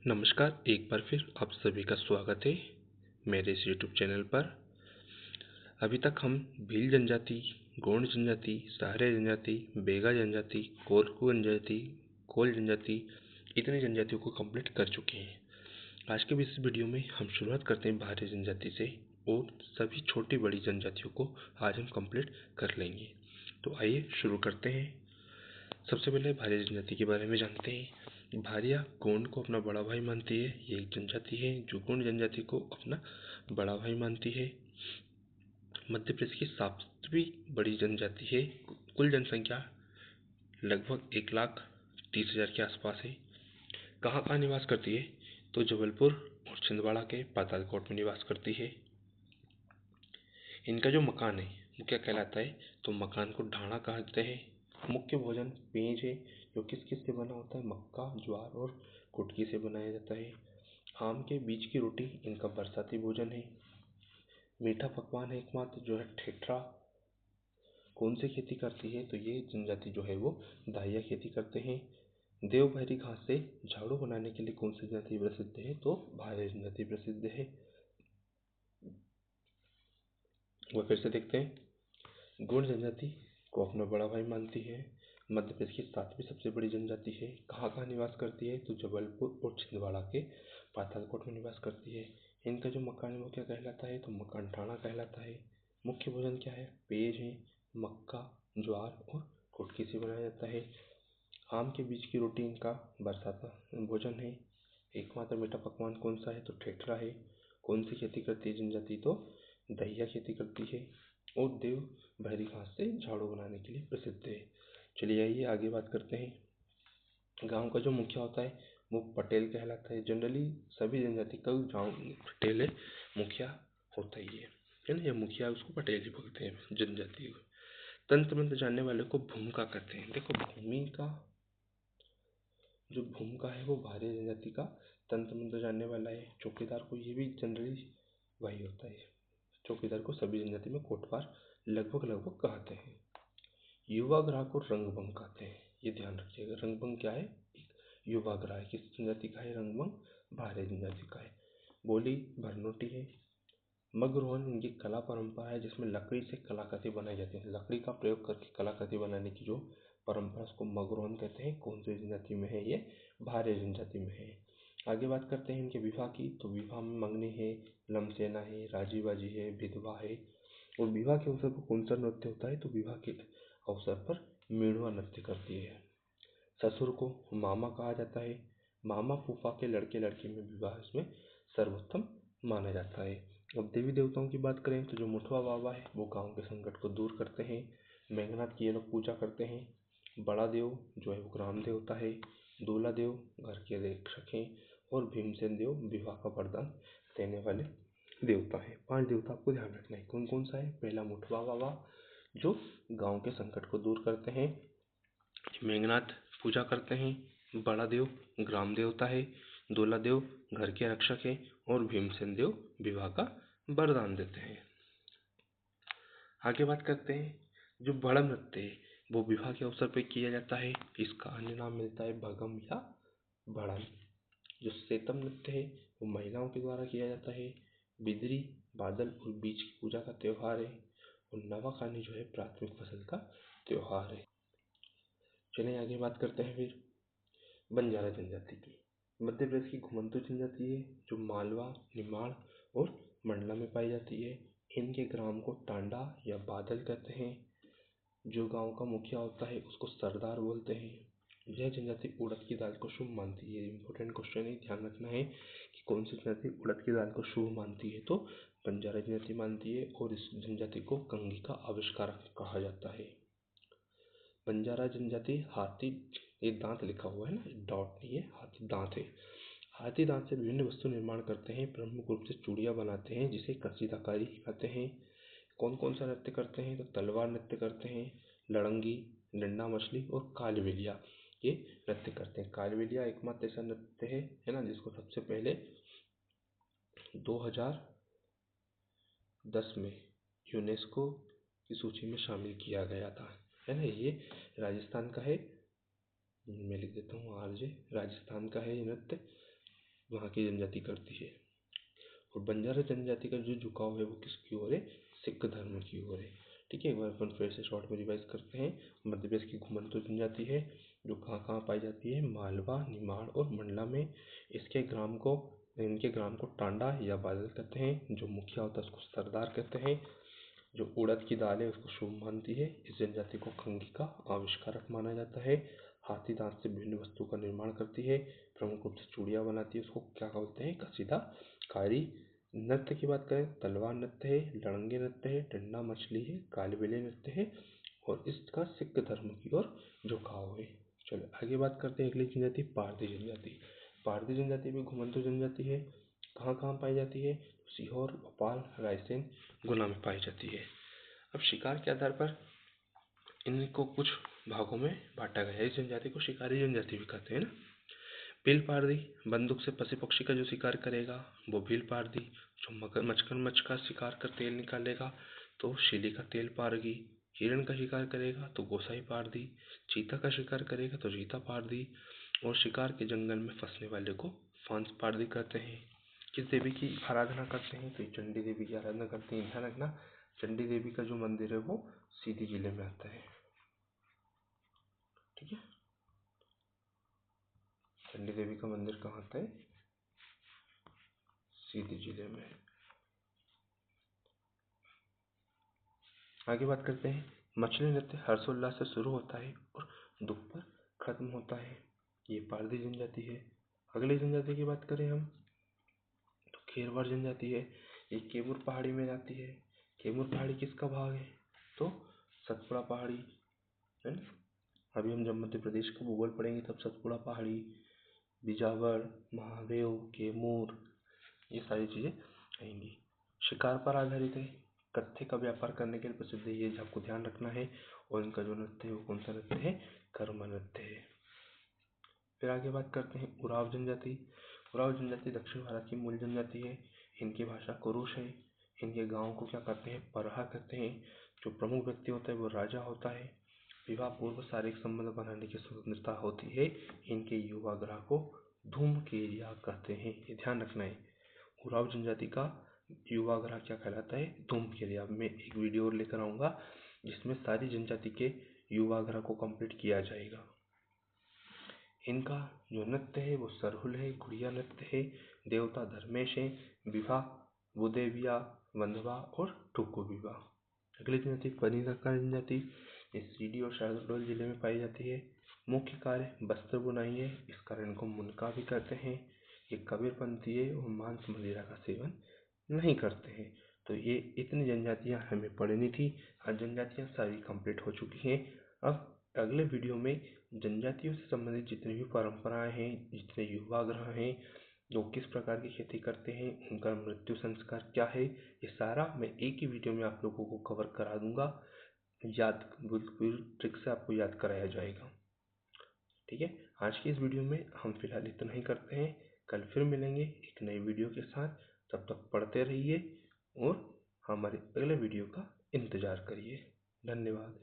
नमस्कार, एक बार फिर आप सभी का स्वागत है मेरे इस यूट्यूब चैनल पर। अभी तक हम भील जनजाति, गोंड जनजाति, सहारिया जनजाति, बेगा जनजाति, कोरकू जनजाति, कोल जनजाति, इतनी जनजातियों को कंप्लीट कर चुके हैं। आज के इस वीडियो में हम शुरुआत करते हैं भारी जनजाति से और सभी छोटी बड़ी जनजातियों को आज हम कंप्लीट कर लेंगे। तो आइए शुरू करते हैं। सबसे पहले भारी जनजाति के बारे में जानते हैं। भारिया गोंड को अपना बड़ा भाई मानती है। ये एक जनजाति है जो गोंड जनजाति को अपना बड़ा भाई मानती है। मध्य प्रदेश की 7वीं बड़ी जनजाति है। कुल जनसंख्या लगभग 1,30,000 के आसपास है। कहाँ कहाँ निवास करती है? तो जबलपुर और छिंदवाड़ा के पातालकोट में निवास करती है। इनका जो मकान है वो क्या कहलाता है? तो मकान को ढाणा कहते हैं। मुख्य भोजन पेंच है जो किस किस से बना होता है? मक्का, ज्वार और कुटकी से बनाया जाता है। आम के बीज की रोटी इनका बरसाती भोजन है। मीठा पकवान है एकमात्र जो है ठेठरा। कौन सी खेती करती है? तो ये जनजाति जो है वो दाहिया खेती करते हैं। देवभैरी घास से झाड़ू बनाने के लिए कौन सी जनजाति प्रसिद्ध है? तो भारी जनजाति प्रसिद्ध है। वह फिर से देखते हैं। गोंड जनजाति को अपना बड़ा भाई मानती है। मध्य प्रदेश की 7वीं सबसे बड़ी जनजाति है। कहाँ कहाँ निवास करती है? तो जबलपुर और छिंदवाड़ा के पातालकोट में निवास करती है। इनका जो मकान है वो क्या कहलाता है? तो मकान ठाणा कहलाता है। मुख्य भोजन क्या है? पेज है, मक्का, ज्वार और कुटकी से बनाया जाता है। आम के बीज की रोटी इनका बरसाता भोजन है। एकमात्र मीठा पकवान कौन सा है? तो ठेठरा है। कौन सी खेती करती है जनजाति? तो दहिया खेती करती है। और देव बहरी घास से झाड़ू बनाने के लिए प्रसिद्ध है। चलिए आइए आगे बात करते हैं। गांव का जो मुखिया होता है वो पटेल कहलाता है। जनरली सभी जनजाति का गांव पटेल है, मुखिया होता ही है ना। ये मुखिया उसको पटेल ही बोलते हैं जनजाति को। तंत्र मंत्र जानने वाले को भूमिका कहते हैं। देखो भूमि का जो भूमिका है वो भारी जनजाति का तंत्र मंत्र जानने वाला है। चौकीदार को ये भी जनरली वही होता है। चौकीदार को सभी जनजाति में कोटवार लगभग कहते हैं। युवाग्रह को रंगभंग कहते हैं। ये ध्यान रखिएगा। रंगभंग क्या है? एक युवाग्रह है। किस जनजाति का है रंगभंग? भारी जनजाति का है। बोली भरनोटी है। मगरोहन इनकी कला परंपरा है जिसमें लकड़ी से कलाकृति बनाई जाती है। लकड़ी का प्रयोग करके कलाकृति बनाने की जो परंपरा उसको मगरोहन कहते हैं। कौन सी जनजाति में है? ये भारी जनजाति में है। आगे बात करते हैं इनके विवाह की। तो विवाह में मंगनी है, लमसेना है, राजी बाजी है, विधवा है। और विवाह के अवसर पर कौन सा नृत्य होता है? तो विवाह के अवसर पर मेढ़वा नृत्य करती है। ससुर को मामा कहा जाता है। मामा फूफा के लड़के लड़की में विवाह इसमें सर्वोत्तम माना जाता है। अब देवी देवताओं की बात करें तो जो मुठवा बाबा है वो गांव के संकट को दूर करते हैं। मेघनाथ की ये लोग पूजा करते हैं। बड़ा देव जो है वो ग्राम देवता है। दूल्हा देव घर के रक्षक हैं। और भीमसेन देव विवाह का वरदान देने वाले देवता है। 5 देवता आपको ध्यान रखना है। कौन कौन सा है? पहला मुठवा बाबा जो गांव के संकट को दूर करते हैं। मेघनाथ पूजा करते हैं। बड़ा देव ग्राम देवता है। दूल्हा देव घर के रक्षक है। और भीमसेन देव विवाह का वरदान देते हैं। आगे बात करते हैं। जो बड़ा नृत्य है वो विवाह के अवसर पर किया जाता है। इसका अन्य नाम मिलता है भगम या बड़न। जो सेतम नृत्य है वो महिलाओं के द्वारा किया जाता है। बिदरी बादल और बीज की पूजा का त्योहार है। और नवाखानी जो है प्राथमिक फसल का त्योहार है। चलिए आगे बात करते हैं फिर बंजारा जनजाति की। मध्य प्रदेश की घुमंतू जनजाति है जो मालवा, निमाड़ और मंडला में पाई जाती है। इनके ग्राम को टांडा या बादल कहते हैं। जो गांव का मुखिया होता है उसको सरदार बोलते हैं। यह जनजाति उड़द की दाल को शुभ मानती है। इंपॉर्टेंट क्वेश्चन है, ध्यान रखना है कि कौन सी जनजाति उड़द की दाल को शुभ मानती है। तो बंजारा जनजाति मानती है। और इस जनजाति को कंघी का आविष्कारक कहा जाता है। बंजारा जनजाति हाथी, ये दांत लिखा हुआ है ना, डॉट नहीं है, हाथी दांत है। हाथी दांत से विभिन्न वस्तु निर्माण करते हैं। प्रमुख रूप से चूड़ियाँ बनाते हैं जिसे कसीदाकारी कहते हैं। कौन कौन सा नृत्य करते हैं? तो तलवार नृत्य करते हैं, लड़ंगी, डंडा मछली और कालबेलिया ये नृत्य करते हैं। कालबेलिया एकमात्र ऐसा नृत्य है ना जिसको सबसे पहले 2010 में यूनेस्को की सूची में शामिल किया गया था, है ना। ये राजस्थान का है। मैं लिख देता हूँ आरजे। राजस्थान का है ये नृत्य। वहाँ की जनजाति करती है। और बंजारा जनजाति का जो झुकाव है वो किसकी ओर है? सिख धर्म की ओर है। ठीक है, एक बार अपन फिर से शॉर्ट में रिवाइज करते हैं। मध्य प्रदेश की घुमंतु जनजाति है जो कहाँ कहाँ पाई जाती है? मालवा, निमाड़ और मंडला में। इनके ग्राम को टांडा या बादल कहते हैं। जो मुखिया होता है उसको सरदार कहते हैं। जो उड़द की दाल है उसको शुभ मानती है। इस जनजाति को खंगी का आविष्कारक माना जाता है। हाथी दांत से विभिन्न वस्तु का निर्माण करती है। प्रमुख रूप से चूड़ियाँ बनाती है, उसको क्या बोलते हैं? कसीदाकारी। नृत्य की बात करें, तलवार नृत्य है, लड़ंगे नृत्य है, डंडा मछली है, कालबेलिया नृत्य है और इसका सिख धर्म की ओर झुकाव है। चलो आगे बात करते हैं अगली जनजाति, पारधी जनजाति। पारधी जनजाति भी घुमंतु जनजाति है। कहाँ कहाँ पाई जाती है? सीहोर, भोपाल, रायसेन, गुना में पाई जाती है। अब शिकार के आधार पर इनको कुछ भागों में बांटा गया है। इस जनजाति को शिकारी जनजाति भी कहते हैं ना। भील पारधी बंदूक से पशु पक्षी का जो शिकार करेगा वो भील पारधी। जो मगरमच्छ का शिकार कर तेल निकालेगा तो शिली का तेल पारगी। हिरण का शिकार करेगा तो गोसाई पारधी। चीता का शिकार करेगा तो चीता पारधी। और शिकार के जंगल में फंसने वाले को फांस पारधी कहते हैं। किस देवी की आराधना करते हैं? तो ये चंडी देवी की आराधना करते हैं। ध्यान रखना, चंडी देवी का जो मंदिर है वो सीधी जिले में आता है। ठीक है, चंडी देवी का मंदिर कहाँ आता है? सीधी जिले में। आगे बात करते हैं। मछली नृत्य हर्षोल्लास से शुरू होता है और दुख पर खत्म होता है। ये पारधी जनजाति है। अगली जनजाति की बात करें हम तो खेरवाड़ जनजाति है। ये कैमूर पहाड़ी में आती है। कैमूर पहाड़ी किसका भाग है? तो सतपुड़ा पहाड़ी है ना। अभी हम जब मध्य प्रदेश का भूगोल पढ़ेंगे तब सतपुड़ा पहाड़ी, बीजावर, महादेव, कैमूर, ये सारी चीज़ें आएंगी। शिकार पर आधारित है। कत्थे का व्यापार करने के लिए प्रसिद्ध है, ये आपको ध्यान रखना है। और इनका जो नृत्य है वो कौन सा नृत्य है? कर्म नृत्य है। फिर आगे बात करते हैं उराव जनजाति। उराव जनजाति दक्षिण भारत की मूल जनजाति है। इनकी भाषा कुरुश है। इनके गाँव को क्या कहते हैं? परहा कहते हैं। जो प्रमुख व्यक्ति होता है वो राजा होता है। विवाह पूर्व शारीरिक संबंध बनाने की स्वतंत्रता होती है। इनके युवाग्रह को धूमकेरिया कहते हैं, ये ध्यान रखना है। उराव जनजाति का युवाग्रह क्या कहलाता है? धूमकेरिया। मैं एक वीडियो और लेकर आऊँगा जिसमें सारी जनजाति के युवाग्रह को कंप्लीट किया जाएगा। इनका जो नृत्य है वो सरहुल है, गुड़िया नृत्य है, देवता धर्मेश है, विवाह बुदेविया, वंधवा और टुकु विवाह। अगली जनजाति पनीरका जनजाति। ये सीधी और शहडोल जिले में पाई जाती है। मुख्य कार्य वस्त्र बुनाई है, इस कारण इनको मुनका भी कहते हैं। ये कबीरपंथी है और मांस मदिरा का सेवन नहीं करते हैं। तो ये इतनी जनजातियां हमें पढ़नी थी। आज जनजातियां सारी कंप्लीट हो चुकी हैं। अब अगले वीडियो में जनजातियों से संबंधित जितनी भी परंपराएं हैं, जितने युवाग्रह हैं, जो किस प्रकार की खेती करते हैं, उनका मृत्यु संस्कार क्या है, ये सारा मैं एक ही वीडियो में आप लोगों को कवर करा दूंगा। याद बिल्कुल ट्रिक से आपको याद कराया जाएगा। ठीक है, आज की इस वीडियो में हम फिलहाल इतना ही करते हैं। कल फिर मिलेंगे एक नई वीडियो के साथ। तब तक पढ़ते रहिए और हमारे अगले वीडियो का इंतज़ार करिए। धन्यवाद।